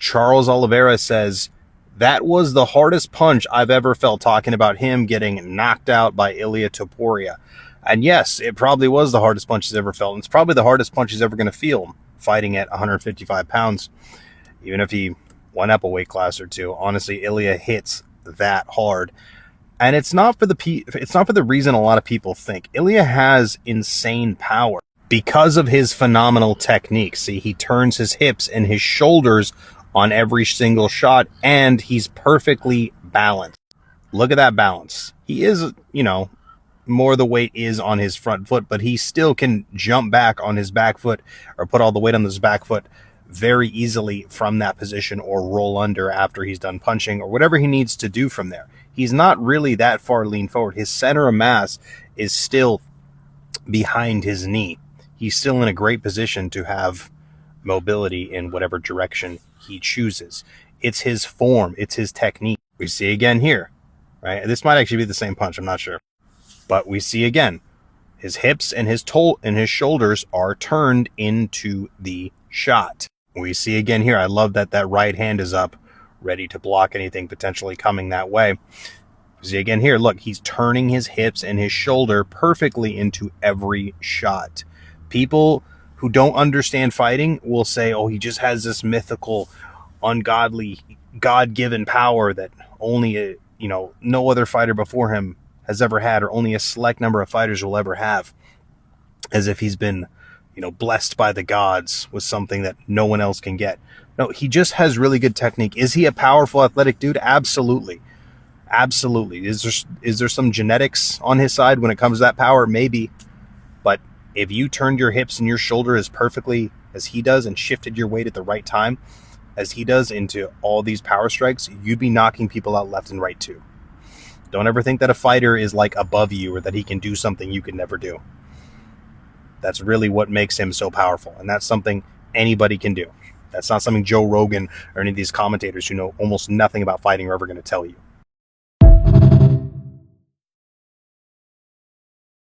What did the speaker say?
Charles Oliveira says, that was the hardest punch I've ever felt, talking about him getting knocked out by Ilia Topuria. And yes, it probably was the hardest punch he's ever felt. And it's probably the hardest punch he's ever going to feel fighting at 155 pounds. Even if he went up a weight class or two, honestly, Ilia hits that hard. And it's not for the reason a lot of people think. Ilia has insane power because of his phenomenal technique. See, he turns his hips and his shoulders on every single shot, and he's perfectly balanced. Look at that balance. He is, more of the weight is on his front foot, but he still can jump back on his back foot or put all the weight on his back foot very easily from that position, or roll under after he's done punching, or whatever he needs to do from there. He's not really that far lean forward. His center of mass is still behind his knee. He's still in a great position to have mobility in whatever direction he chooses. It's his form. It's his technique. We see again here, right? This might actually be the same punch. I'm not sure. But we see again, his hips and his shoulders are turned into the shot. We see again here, I love that right hand is up, ready to block anything potentially coming that way. See again here, look, he's turning his hips and his shoulder perfectly into every shot. People who don't understand fighting will say, oh, he just has this mythical, ungodly, God-given power that only, no other fighter before him has ever had, or only a select number of fighters will ever have, as if he's been, blessed by the gods with something that no one else can get. No, he just has really good technique. Is he a powerful, athletic dude? Absolutely. Absolutely. Is there some genetics on his side when it comes to that power? Maybe. But if you turned your hips and your shoulder as perfectly as he does and shifted your weight at the right time as he does into all these power strikes, you'd be knocking people out left and right too. Don't ever think that a fighter is like above you, or that he can do something you could never do. That's really what makes him so powerful. And that's something anybody can do. That's not something Joe Rogan or any of these commentators who know almost nothing about fighting are ever going to tell you.